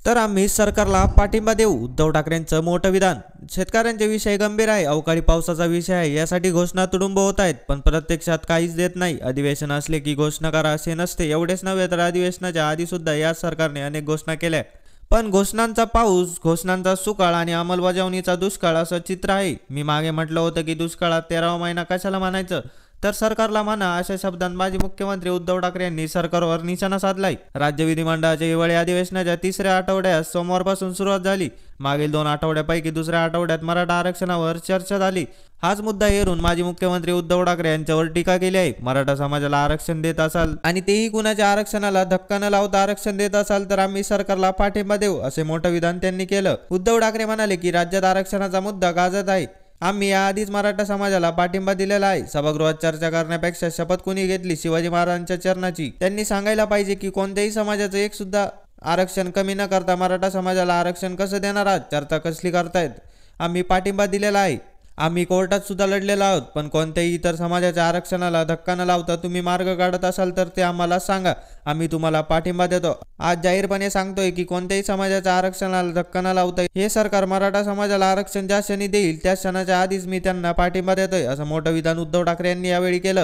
तर आम्ही सरकारला पाठिंबा देऊ, उद्धव ठाकरेंचं मोठं विधान। शेतकऱ्यांचे विषय गंभीर आहे, अवकाळी पावसाचा विषय आहे, यासाठी घोषणा तुडुंब होत आहेत, पण प्रत्यक्षात काहीच देत नाही। अधिवेशन असले की घोषणा करा असे नसते। एवढेच नव्हे तर अधिवेशनाच्या आधी सुद्धा या सरकारने अनेक घोषणा केल्या, पण घोषणांचा पाऊस, घोषणांचा सुकाळ आणि अंमलबजावणीचा दुष्काळ असं चित्र आहे। मी मागे म्हटलं होतं की दुष्काळात 13वा महिना कशाला म्हणायचं, तर सरकारला म्हणा, अशा शब्दांत माजी मुख्यमंत्री उद्धव ठाकरे यांनी सरकारवर निशाणा साधलाय। राज्य विधिमंडळाच्या हिवाळी अधिवेशनाच्या तिसऱ्या आठवड्यात सोमवारपासून सुरुवात झाली। मागील 2 आठवड्यापैकी दुसऱ्या आठवड्यात मराठा आरक्षणावर चर्चा झाली। हाच मुद्दा हेरून माजी मुख्यमंत्री उद्धव ठाकरे यांच्यावर टीका केली आहे। मराठा समाजाला आरक्षण देत असाल आणि तेही कुणाच्या आरक्षणाला धक्का न लावता आरक्षण देत असाल तर आम्ही सरकारला पाठिंबा देऊ, असे मोठं विधान त्यांनी केलं। उद्धव ठाकरे म्हणाले की राज्यात आरक्षणाचा मुद्दा गाजत आहे। आम्ही याआधीच मराठा समाजाला पाठिंबा दिलेला आहे। सभागृहात चर्चा करण्यापेक्षा शपथ कुणी घेतली शिवाजी महाराजांच्या चरणाची। त्यांनी सांगायला पाहिजे की कोणत्याही समाजाचं एक सुद्धा आरक्षण कमी न करता मराठा समाजाला आरक्षण कसं देणार आहात, चर्चा कसली करतायत। आम्ही पाठिंबा दिलेला आहे, आम्ही कोर्टात सुद्धा लढलेलो आहोत, पण कोणत्याही इतर समाजाच्या आरक्षणाला धक्का न लावता तुम्ही मार्ग काढत असाल तर ते आम्हाला सांगा, आम्ही तुम्हाला पाठिंबा देतो। आज जाहीरपणे सांगतोय की कोणत्याही समाजाच्या आरक्षणाला धक्का न लावता हे सरकार मराठा समाजाला आरक्षण ज्या क्षणी देईल त्या क्षणाच्या आधीच मी त्यांना पाठिंबा देतोय, असं मोठं विधान उद्धव ठाकरे यांनी यावेळी केलं।